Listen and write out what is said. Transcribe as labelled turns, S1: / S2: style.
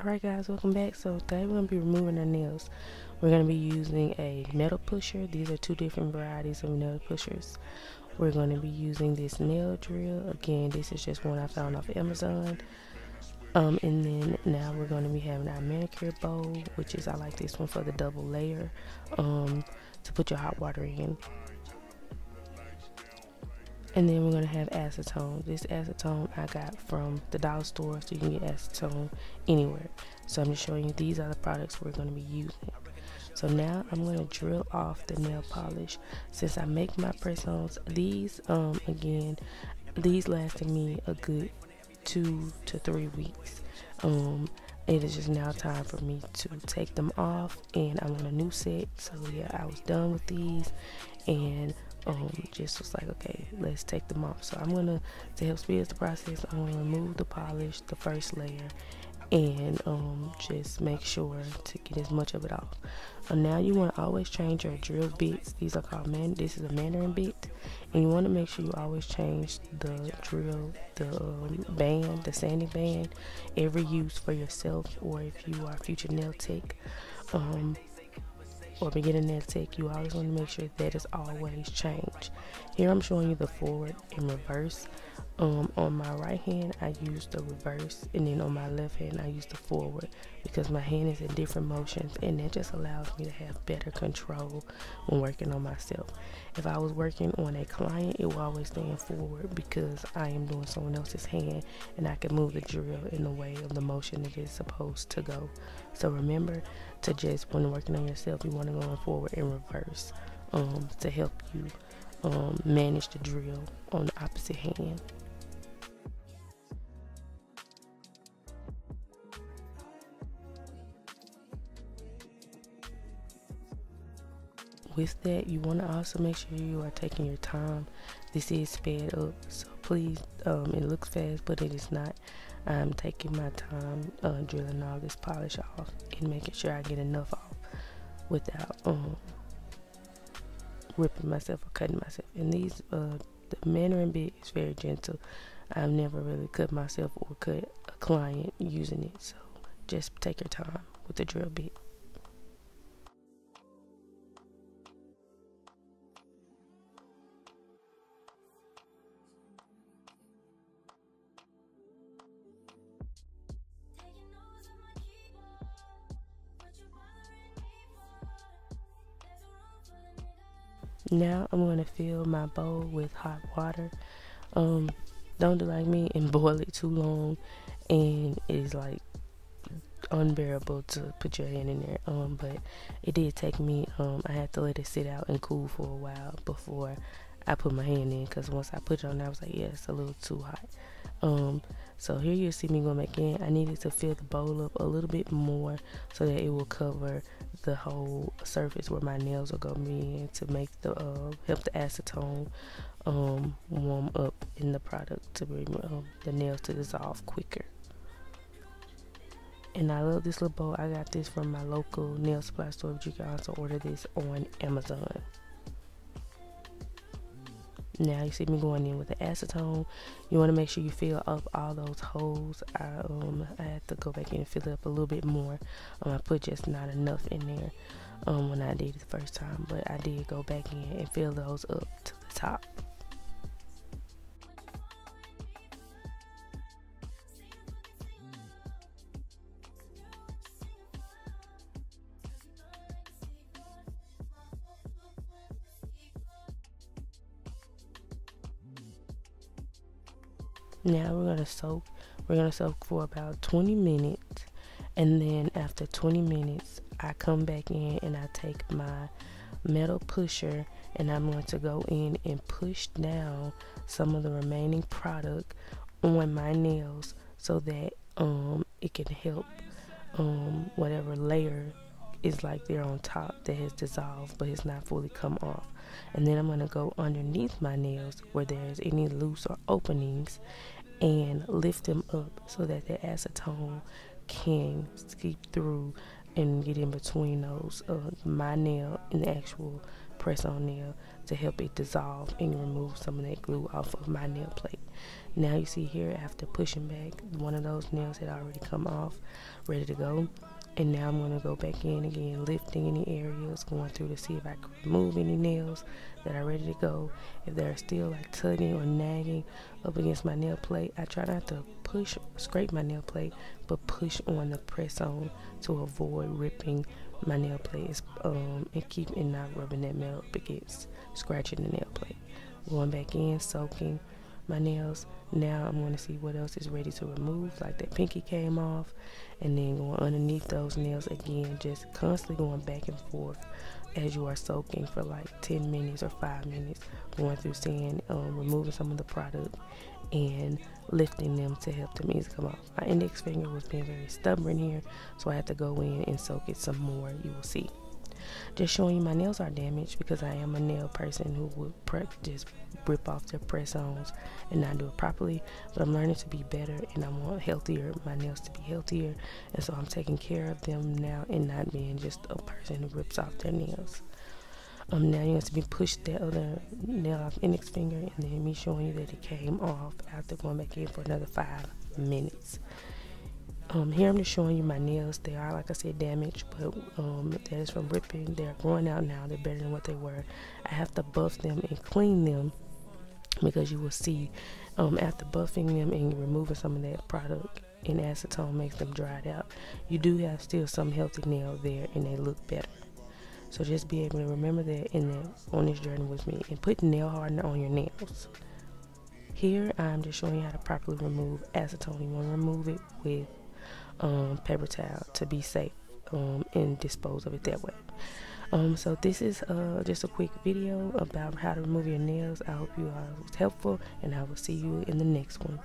S1: Alright guys, welcome back. So today we're going to be removing our nails. We're going to be using a metal pusher. These are two different varieties of nail pushers. We're going to be using this nail drill. Again, this is just one I found off Amazon. And then now we're going to be having our manicure bowl, which is, I like this one for the double layer, to put your hot water in. And then we're going to have acetone. This acetone I got from the dollar store, so you can get acetone anywhere. So I'm just showing you these are the products we're going to be using. So now I'm going to drill off the nail polish. Since I make my press-ons, these again, these lasted me a good 2 to 3 weeks. It is just now time for me to take them off, and I'm on a new set. So yeah, I was done with these, and just was like, okay, let's take them off. So I'm gonna, to help speed up the process, I'm gonna remove the polish, the first layer, and just make sure to get as much of it off. Now you want to always change your drill bits. These are called this is a Mandarin bit, and you want to make sure you always change the drill, the band, the sanding band, every use for yourself, or if you are a future nail tech, or beginner nail tech, you always want to make sure that is always changed. Here I'm showing you the forward and reverse. On my right hand I use the reverse, and then on my left hand I use the forward, because my hand is in different motions, and that just allows me to have better control when working on myself. If I was working on a client, it will always stand forward because I am doing someone else's hand, and I can move the drill in the way of the motion it is supposed to go. So remember to just, when working on yourself, you want to go forward and reverse to help you manage the drill on the opposite hand. With that, you want to also make sure you are taking your time. This is sped up, so please, it looks fast, but it is not. I'm taking my time drilling all this polish off and making sure I get enough off without ripping myself or cutting myself. And these, the Mandarin bit is very gentle. I've never really cut myself or cut a client using it, so just take your time with the drill bit. Now I'm going to fill my bowl with hot water. Don't do like me and boil it too long, and it's like unbearable to put your hand in there. But it did take me, I had to let it sit out and cool for a while before I put my hand in, because once I put it on there, I was like, yeah, it's a little too hot. So here you see me going back in. I needed to fill the bowl up a little bit more so that it will cover the whole surface where my nails are going to be in, to make the help the acetone warm up in the product to bring the nails to dissolve quicker. And I love this little bowl. I got this from my local nail supply store, but you can also order this on Amazon. Now you see me going in with the acetone. You want to make sure you fill up all those holes. I had to go back in and fill it up a little bit more. I put just not enough in there when I did it the first time, but I did go back in and fill those up to the top. Now we're gonna soak for about 20 minutes, and then after 20 minutes I come back in and I take my metal pusher, and I'm going to go in and push down some of the remaining product on my nails so that it can help whatever layer is like there on top that has dissolved but has not fully come off. And then I'm going to go underneath my nails where there's any loose or openings and lift them up so that the acetone can seep through and get in between those my nail and the actual press-on nail to help it dissolve and remove some of that glue off of my nail plate. Now you see here, after pushing back, one of those nails had already come off, ready to go. And now I'm going to go back in again, lifting any areas, going through to see if I can remove any nails that are ready to go. If they're still like tugging or nagging up against my nail plate, I try not to scrape my nail plate, but push on the press on to avoid ripping my nail plate and keep it not rubbing that metal up against scratching the nail plate. Going back in, soaking my nails. Now I'm going to see what else is ready to remove, like that pinky came off, and then going underneath those nails again, just constantly going back and forth as you are soaking for like 10 minutes or 5 minutes, going through sand, removing some of the product and lifting them to help them easily come off. My index finger was being very stubborn here, so I had to go in and soak it some more. You will see. Just showing you my nails are damaged because I am a nail person who would just rip off their press-ons and not do it properly. But I'm learning to be better, and I want my nails to be healthier, and so I'm taking care of them now and not being just a person who rips off their nails. Now you're going to be pushed that other nail off index finger, and then me showing you that it came off after going back in for another 5 minutes. Here I'm just showing you my nails. They are, like I said, damaged, but that is from ripping. They're growing out now. They're better than what they were. I have to buff them and clean them, because you will see after buffing them and removing some of that product and acetone makes them dried out, you do have still some healthy nail there, and they look better. So just be able to remember that on this journey with me, and put nail hardener on your nails. Here I'm just showing you how to properly remove acetone. You want to remove it with paper towel to be safe and dispose of it that way. So this is just a quick video about how to remove your nails. I hope you all was helpful, and I will see you in the next one.